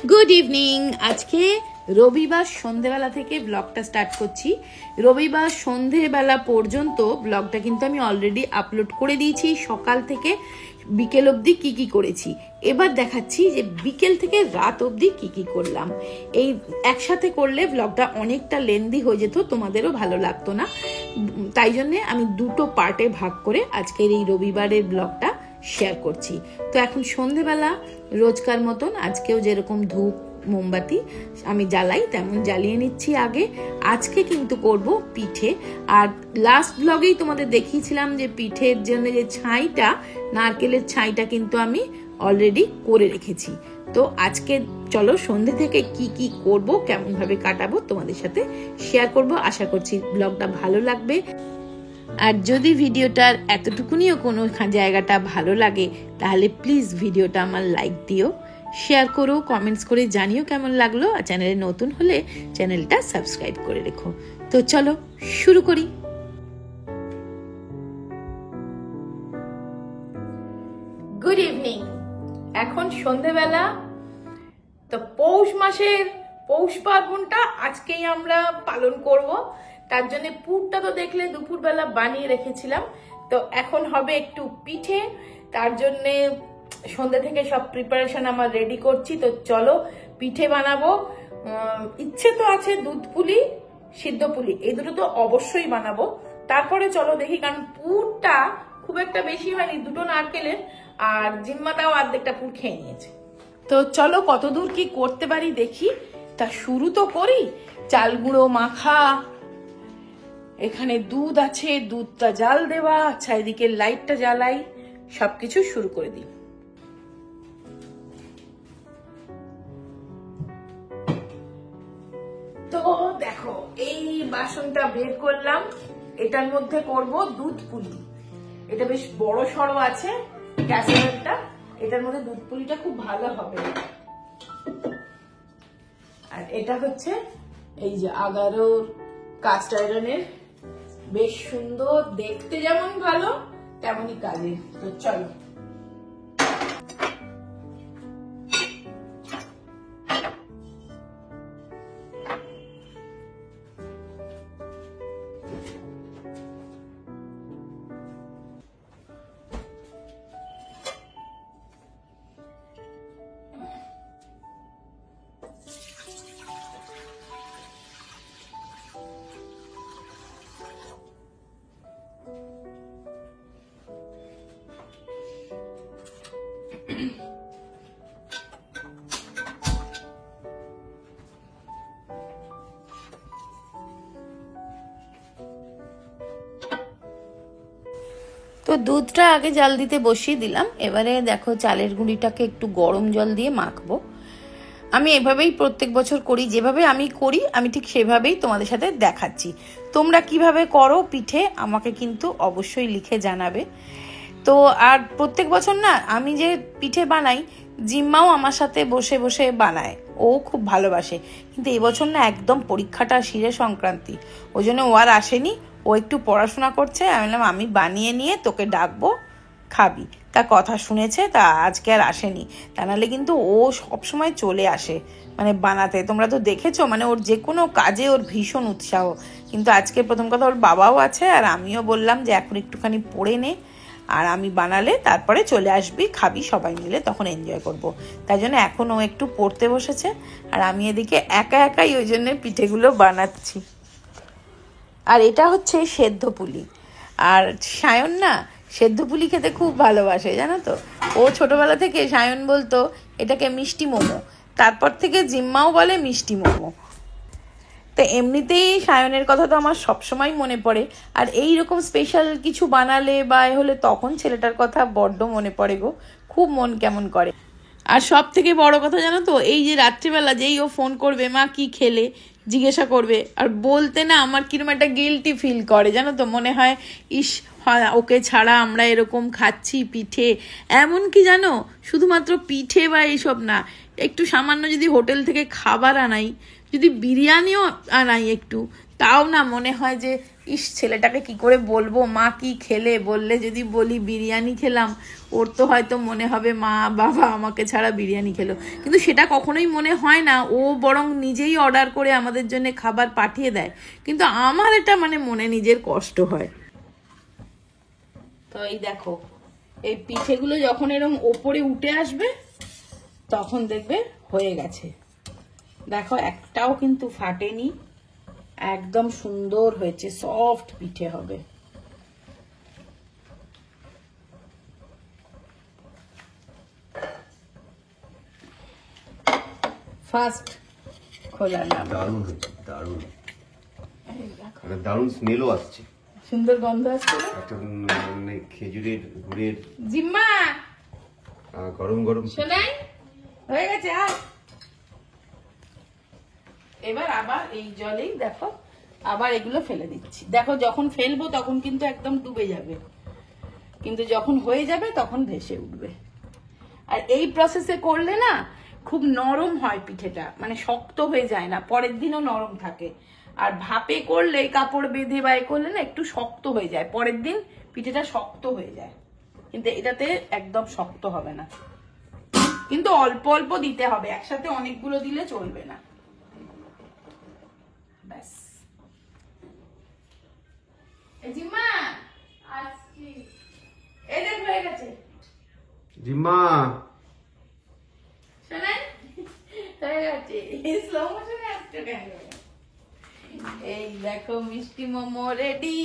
Good evening. আজকে রবিবার সন্ধেবেলা থেকে ব্লগটা স্টার্ট করছি। রবিবার সন্ধেবেলা পর্যন্ত ব্লগটা কিন্তু আমি অলরেডি আপলোড করে দিয়েছি, সকাল থেকে বিকেল অবধি কি কি করেছি। এবার দেখাচ্ছি যে বিকেল থেকে রাত অবধি কি কি করলাম। এই একসাথে করলে ব্লগটা অনেকটা লেন্দি হয়ে যেত, তোমাদেরও ভালো লাগতো না। তাই জন্যে আমি দুটো পার্টে ভাগ করে আজকের এই রবিবারের ব্লগটা শেয়ার করছি। তো এখন সন্ধেবেলা রোজকার মতন আজকেও যেরকম ধূপ মোমবাতি আমি জ্বালাই তেমন জ্বালিয়ে নিচ্ছি আগে। আজকে কিন্তু করব পিঠে। আর লাস্ট ব্লগেই তোমাদের দেখিয়েছিলাম যে পিঠের জন্য যে ছাইটা, নারকেলের ছাইটা কিন্তু আমি অলরেডি করে রেখেছি। তো আজকে চলো সন্ধে থেকে কি কি করব, কেমন ভাবে কাটাবো তোমাদের সাথে শেয়ার করব। আশা করছি ব্লগটা ভালো লাগবে। আর যদি ভিডিওটার এতটুকুনিও কোনো জায়গাটা ভালো লাগে তাহলে প্লিজ ভিডিওটা আমার লাইক দিও, শেয়ার করো, কমেন্টস করে জানিও কেমন লাগলো। আর চ্যানেলে নতুন হলে চ্যানেলটা সাবস্ক্রাইব করে রেখো। তো চলো শুরু করি। Good evening. এখন সন্ধেবেলা। তো পৌষ মাসের পৌষ পার্বণটা আজকেই আমরা পালন করব। তার জন্য পুরটা তো দেখলে দুপুরবেলা বানিয়ে রেখেছিলাম। তো এখন হবে একটু পিঠে। তার জন্য সন্ধ্যে থেকে সব প্রিপারেশন আমার রেডি করছি। তো চলো পিঠে বানাবো। ইচ্ছে তো আছে দুধ পুলি, সিদ্ধ পুলি, এই দুটো তো অবশ্যই বানাবো। তারপরে চলো দেখি, কারণ পুরটা খুব একটা বেশি হয়নি, দুটো নারকেলের, আর জিম্মাটাও অর্ধেকটা পুর খেয়ে নিয়েছে। তো চলো কতদূর কি করতে পারি দেখি। তা শুরু তো করি। চাল গুঁড়ো মাখা, এখানে দুধ আছে, দুধটা জাল দেওয়া, আচ্ছা এদিকে লাইটটা জ্বালাই, সবকিছু শুরু করে দিই। তো দেখো এই বাসনটা বের করলাম, এটার মধ্যে করব দুধ পুলি। এটা বেশ বড় সড়ো আছে ক্যাসেরোলটা, এটার মধ্যে দুধ পুলিটা খুব ভালো হবে। আর এটা হচ্ছে এই যে 11 কাস্ট আয়রনের, বেশ সুন্দর দেখতে, যেমন ভালো তেমনই কাজে। তো চলো তো দুধটা আগে জাল দিতে বসিয়ে দিলাম। এবারে দেখো চালের গুঁড়িটাকে একটু গরম জল দিয়ে মাখবো। আমি এভাবেই প্রত্যেক বছর করি, যেভাবে আমি করি আমি ঠিক সেভাবেই তোমাদের সাথে দেখাচ্ছি। তোমরা কিভাবে করো পিঠে আমাকে কিন্তু অবশ্যই লিখে জানাবে। তো আর প্রত্যেক বছর না আমি যে পিঠে বানাই, জিম্মাও আমার সাথে বসে বসে বানায়, ও খুব ভালোবাসে। কিন্তু এবছর না একদম পরীক্ষাটা শিরে সংক্রান্তি, ওই জন্য ও আর আসেনি, ও একটু পড়াশোনা করছে। আমি বললাম আমি বানিয়ে নিয়ে তোকে ডাকবো, খাবি। তা কথা শুনেছে, তা আজকে আর আসেনি। তা নাহলে কিন্তু ও সবসময় চলে আসে মানে বানাতে। তোমরা তো দেখেছো, মানে ওর যে কোনো কাজে ওর ভীষণ উৎসাহ। কিন্তু আজকে প্রথম কথা ওর বাবাও আছে, আর আমিও বললাম যে এখন একটুখানি পড়ে নে, আর আমি বানালে তারপরে চলে আসবি, খাবি সবাই মিলে, তখন এনজয় করব। তাই জন্য এখন ও একটু পড়তে বসেছে, আর আমি এদিকে একা একাই ওই জন্য পিঠেগুলো বানাচ্ছি। আর এটা হচ্ছে সেদ্ধ পুলি। আর সায়ন না সেদ্ধ পুলি খেতে খুব ভালোবাসে, জানো তো। ও ছোটবেলা থেকে সায়ন বলতো এটাকে মিষ্টি মোমো, তারপর থেকে জিম্মাও বলে মিষ্টি মোমো। তো এমনিতেই সায়নের কথা তো আমার সবসময় মনে পড়ে, আর এই রকম স্পেশাল কিছু বানালে বা হলে তখন ছেলেটার কথা বড্ড মনে পড়ে গো, খুব মন কেমন করে। আর সব থেকে বড় কথা জানো তো, এই যে রাত্রিবেলা যেই ও ফোন করবে মা কি খেলে জিজ্ঞাসা করবে, আর বলতে না আমার কিরকম একটা গিল্টি ফিল করে, জানো তো। মনে হয় ইস ওকে ছাড়া আমরা এরকম খাচ্ছি পিঠে। এমন কি জানো, শুধুমাত্র পিঠে বা এইসব না, একটু সামান্য যদি হোটেল থেকে খাবার আনাই, যদি বিরিয়ানিও আনাই একটু, তাও না মনে হয় যে ইস, ছেলেটাকে কি করে বলবো মা কি খেলে, বললে যদি বলি বিরিয়ানি খেলাম, ওর তো হয়তো মনে হবে মা বাবা আমাকে ছাড়া বিরিয়ানি খেলো, কিন্তু সেটা কখনোই মনে হয় না। ও বরং নিজেই অর্ডার করে আমাদের জন্য খাবার পাঠিয়ে দেয়, কিন্তু আমার এটা মানে মনে নিজের কষ্ট হয়। তো এই দেখো, এই পিঠেগুলো যখন এরকম ওপরে উঠে আসবে তখন দেখবে হয়ে গেছে। দেখো একটাও কিন্তু ফাটেনি, একদম সুন্দর হয়েছে, সফট পিঠে হবে। ফার্স্ট খোলালাম। দারুণ হয়েছে, দারুণ, দারুণ স্মেলও আসছে, সুন্দর গন্ধ আসছে একটা মানে খেজুরের গুড়ের। জিম্মা গরম গরম শোনাই হয়ে গেছে। আর এবার আবার এই জলেই দেখো আবার এগুলো ফেলে দিচ্ছি। দেখো যখন ফেলবো তখন কিন্তু একদম ডুবে যাবে, কিন্তু যখন হয়ে যাবে তখন ভেসে উঠবে। আর এই প্রসেসে করলে না খুব নরম হয় পিঠেটা, মানে শক্ত হয়ে যায় না, পরের দিনও নরম থাকে। আর ভাপে করলে, কাপড় বেঁধে বাই করলে না একটু শক্ত হয়ে যায়, পরের দিন পিঠেটা শক্ত হয়ে যায়, কিন্তু এটাতে একদম শক্ত হবে না। কিন্তু অল্প অল্প দিতে হবে, একসাথে অনেকগুলো দিলে চলবে না। ব্যাস। জিম্মা আসছি, এই দেখ হয়ে গেছে। জিম্মা শোনাই হয়ে গেছে। স্লো মোশনে আসছে কেন? এই দেখো মিষ্টি মোমো রেডি।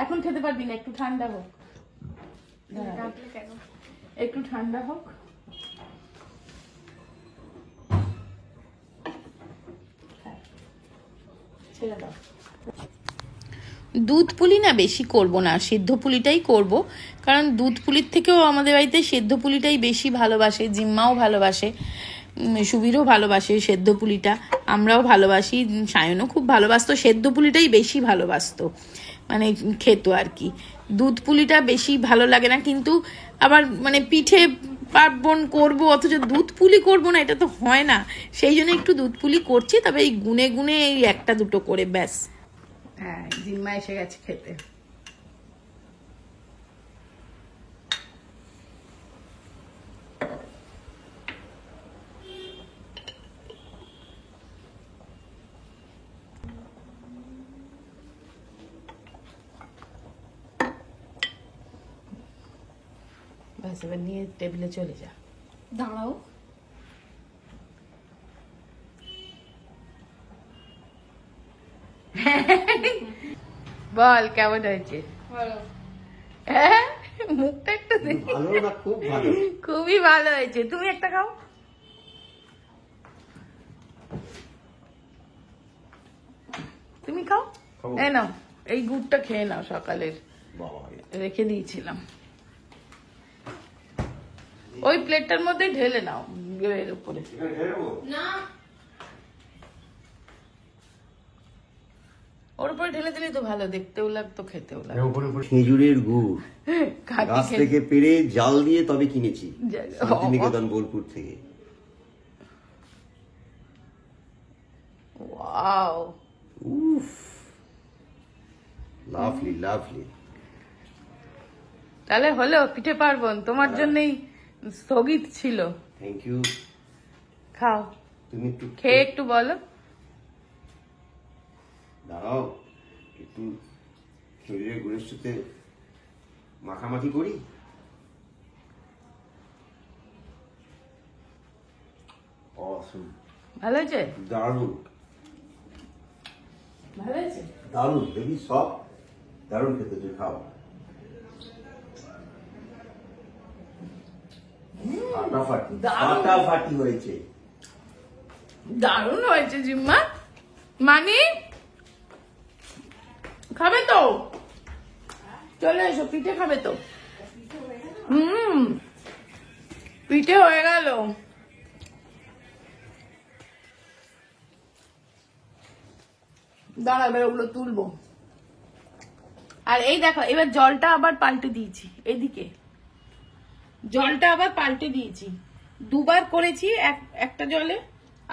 এখন খেতে পারবি না, একটু ঠান্ডা হোক, একটু ঠান্ডা হোক। ছেড়ে দাও। দুধ পুলি না বেশি করব না, সেদ্ধ পুলিটাই করব, কারণ দুধ পুলির থেকেও আমাদের বাড়িতে সেদ্ধ পুলিটাই বেশি ভালোবাসে। জিম্মাও ভালোবাসে, সুবীরও ভালোবাসে সেদ্ধ পুলিটা, আমরাও ভালোবাসি, সায়নও খুব ভালোবাসতো, সেদ্ধ পুলিটাই বেশি ভালোবাসতো, মানে খেত আর কি। দুধ পুলিটা বেশি ভালো লাগে না, কিন্তু আবার মানে পিঠে পার্বণ করবো অথচ দুধ পুলি করবো না, এটা তো হয় না। সেই জন্য একটু দুধ পুলি করছি, তবে এই গুনে গুনে এই একটা দুটো করে ব্যাস। হ্যাঁ, জিম্মা এসে গেছে খেতে। ব্যাস, এবার নিয়ে টেবিলে চলে যা। দাঁড়াও, বল কেমন হয়েছে? হ্যাঁ, মুখটা একটু ভালো না? খুব ভালো, খুবই ভালো হয়েছে। তুমি একটা খাও। তুমি খাও, এই নাও, এই গুড়টা খেয়ে নাও, সকালের রেখে দিয়েছিলাম। ওই প্লেটটার মধ্যে ঢেলে নাও, এর উপরে না ওর উপরে ঢেলে দিলেই তো ভালো, দেখতেও লাগতো, খেতেও লাগতো। খেজুরের গুড় খাঁটি গাছ থেকে পেড়ে জাল দিয়ে তবে কিনেছি, যা- শান্তিনিকেতন বোলপুর থেকে। ওয়াও, উফ, লাভলি লাভলি। তাহলে হলো পিঠে পার্বণ, তোমার জন্যই স্থগিত ছিল। Thank you. খাও, তুমি একটু খেয়ে একটু বলো। দাঁড়াও, একটু শরীরের গুড়ের সাথে মাখামাখি করি। অসম, ভালো হয়েছে? দারুণ ভালো হয়েছে। দারুণ, বেবি সব দারুণ খেতে, তুই খাও। ফাটাফাটি দারুণ। ফাটাফাটি হয়েছে, দারুণ হয়েছে জিম্মা। মানে খাবে তো? চলে এসো, পিঠে খাবে তো? পিঠে হয়ে গেল। দাঁড়া, এবার ওগুলো তুলবো। আর এই দেখো, এবার জলটা আবার পাল্টে দিয়েছি, এদিকে জলটা আবার পাল্টে দিয়েছি। দুবার করেছি একটা জলে,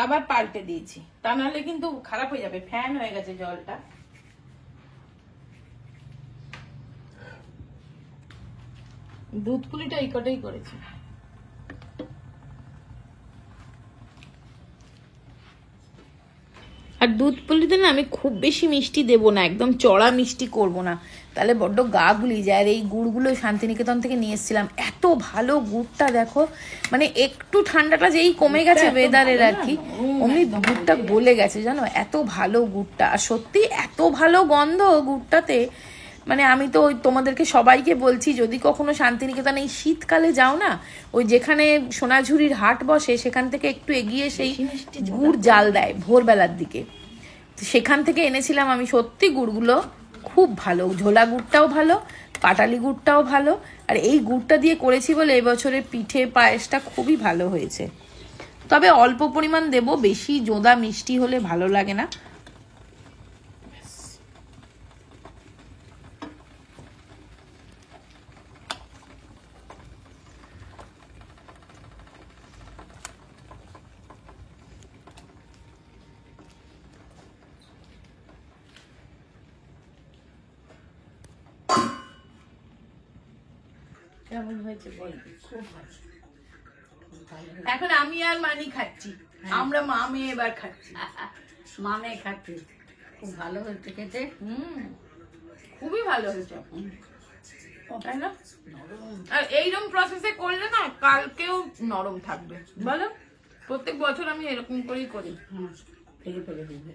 আবার পাল্টে দিয়েছি, তা নাহলে কিন্তু খারাপ হয়ে যাবে, ফ্যান হয়ে গেছে জলটা। দুধ পুলিটা এই কটাই করেছি। আর দুধ পুলিতে না আমি খুব বেশি মিষ্টি দেবো না, একদম চড়া মিষ্টি করব না, তাহলে বড্ড গা গুলি যায়। আর এই গুড়গুলো শান্তিনিকেতন থেকে নিয়ে এসেছিলাম, এত ভালো গুড়টা দেখো, মানে একটু ঠান্ডাটা যেই কমে গেছে ওয়েদারের আর কি, অমনি গুড়টা গলে গেছে জানো, এত ভালো গুড়টা। আর সত্যি এত ভালো গন্ধ গুড়টাতে, মানে আমি তো ওই তোমাদেরকে সবাইকে বলছি, যদি কখনো শান্তিনিকেতন এই শীতকালে যাও না, ওই যেখানে সোনাঝুরির হাট বসে সেখান থেকে একটু এগিয়ে সেই গুড় জাল দেয় ভোরবেলার দিকে, সেখান থেকে এনেছিলাম আমি। সত্যি গুড়গুলো খুব ভালো, ঝোলা গুড়টাও ভালো, পাটালি গুড়টাও ভালো। আর এই গুড়টা দিয়ে করেছি বলে এবছরের পিঠে পায়েসটা খুবই ভালো হয়েছে। তবে অল্প পরিমাণ দেব, বেশি জোদা মিষ্টি হলে ভালো লাগে না। কেমন হয়েছে বলবি? এখন আমি আর মানি খাচ্ছি, আমরা মা মেয়ে এবার খাচ্ছি। মামে খাচ্ছি, খুব ভালো হয়েছে খেতে। খুবই ভালো হয়েছে, তাই না? আর এইরকম প্রসেসে করলে না কালকেও নরম থাকবে, বলো? প্রত্যেক বছর আমি এরকম করেই করি। ফেলে ফেলে দিবে।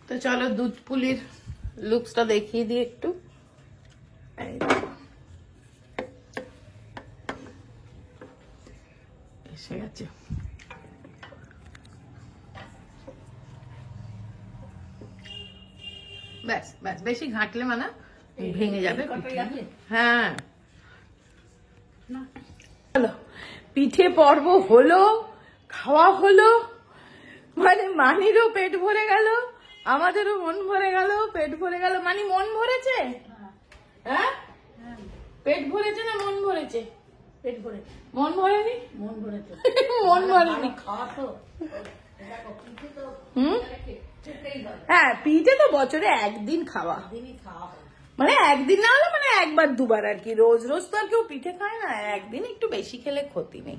তো চলো দুধ পুলির লুকসটা দেখিয়ে দিই একটু। এই দেখো, এসে গেছে। ব্যাস ব্যাস, বেশি ঘাটলে মানে ভেঙে যাবে। হ্যাঁ, চলো পিঠে পর্ব হলো, খাওয়া হলো, মানে মানিরও পেট ভরে গেল, আমাদেরও মন ভরে গেল, পেট ভরে গেল। মানি মন ভরেছে? হ্যাঁ, পেট ভরেছে না মন ভরেছে? পেট ভরে, মন ভরেনি? মন ভরেছে। মন ভরেনি। খাওয়া তো হ্যাঁ, পিঠে তো বছরে একদিন খাওয়া, দিনই খাওয়া হয়। মানে একদিন না হলে মানে একবার দুবার আর কি, রোজ রোজ তো আর কেউ পিঠে খায় না, একদিন একটু বেশি খেলে ক্ষতি নেই।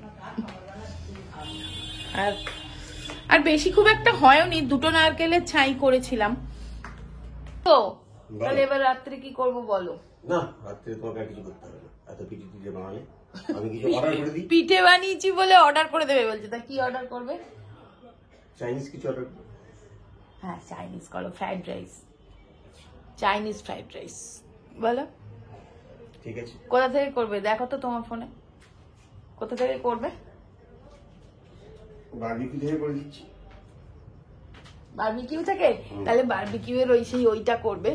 আর আর বেশি খুব একটা হয়নি, 2টো নারকেলের ছাই করেছিলাম তো। তাহলে এবার রাত্রে কি করব বলো? না, রাত্রে তোমাকে আর কিছু করতে হবে না, এত পিঠে টিঠে বানালে আমি কিছু অর্ডার করে দিই। পিঠে বানিয়েছি বলে অর্ডার করে দেবে বলছে, তা কি অর্ডার করবে? চাইনিজ কিছু অর্ডার। হ্যাঁ, চাইনিজ করো, fried rice, Chinese fried rice বলো। ঠিক আছে, কোথা থেকে করবে দেখো তো তোমার ফোনে, কোথা থেকে করবে? বারবিকিউ থেকে করে দিচ্ছি। বারবিকিউ থেকে? তাহলে বারবিকিউ এর ওইটা করবে,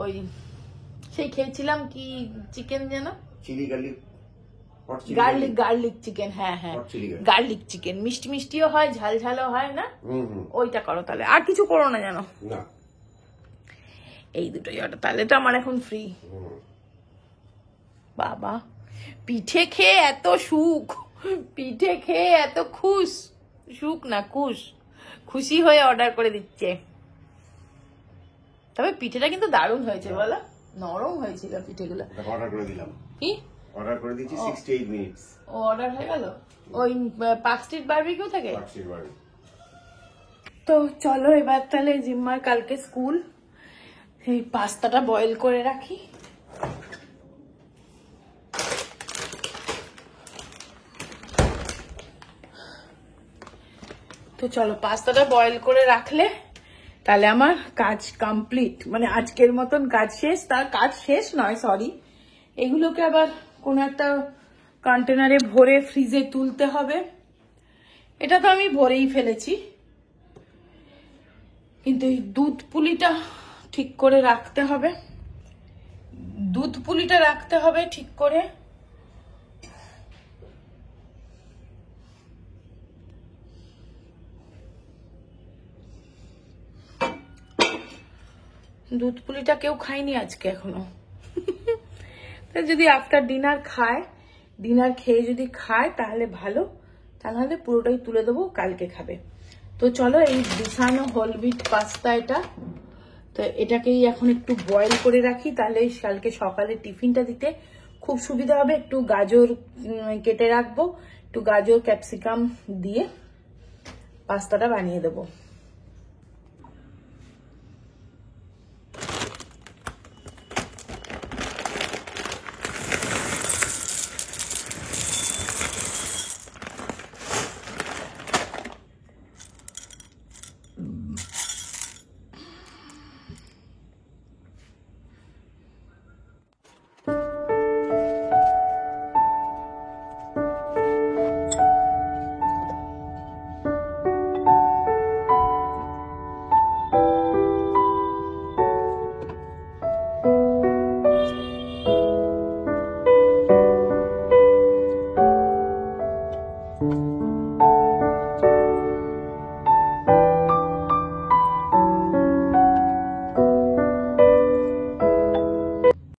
ওই সেই খেয়েছিলাম কি চিকেন যেন, চিলি গার্লিক, গার্লিক চিকেন। হ্যাঁ হ্যাঁ, Hot chili garlic. Garlic chicken, মিষ্টি মিষ্টিও হয়, ঝাল ঝালও হয় না? ওইটা করো তাহলে, আর কিছু করো না জানো? না, এই দুটোই অর্ডার। তাহলে তো আমার এখন ফ্রি। বাবা, পিঠে খেয়ে এত সুখ, পিঠে খেয়ে এত সুখ না খুশি হয়ে অর্ডার করে দিচ্ছে। তবে পিঠেটা কিন্তু দারুণ হয়েছে বলো, নরম হয়েছিল পিঠেগুলো। অর্ডার করে দিলাম। কি অর্ডার করে দিচ্ছি? 68 মিনিটস। ও অর্ডার হয়ে গেল ওই পার্ক স্ট্রিট বারবিকিউ থেকে। তো চলো এবার তাহলে জিম্মার কালকে স্কুল, এই পাস্তাটা বয়েল করে রাখি। তো চলো পাস্তাটা বয়েল করে রাখলে তাহলে আমার কাজ কমপ্লিট, মানে আজকের মতন কাজ শেষ। তার কাজ শেষ নয়, সরি, এগুলোকে আবার কোনো একটা কন্টেনারে ভরে ফ্রিজে তুলতে হবে। এটা তো আমি ভরেই ফেলেছি, কিন্তু এই দুধ পুলিটা ঠিক করে রাখতে হবে, দুধ পুলিটা রাখতে হবে ঠিক করে। দুধ পুলিটা কেউ খায়নি আজকে এখনো। যদি আফটার ডিনার খায়, ডিনার খেয়ে যদি খায় তাহলে ভালো, তা নাহলে পুরোটাই তুলে দেবো, কালকে খাবে। তো চলো, এই বিছানো হোল হুইট পাস্তা এটা, তো এটাকেই এখন একটু বয়েল করে রাখি, তাহলে কালকে সকালে টিফিনটা দিতে খুব সুবিধা হবে। একটু গাজর কেটে রাখবো, একটু গাজর ক্যাপসিকাম দিয়ে পাস্তাটা বানিয়ে দেবো।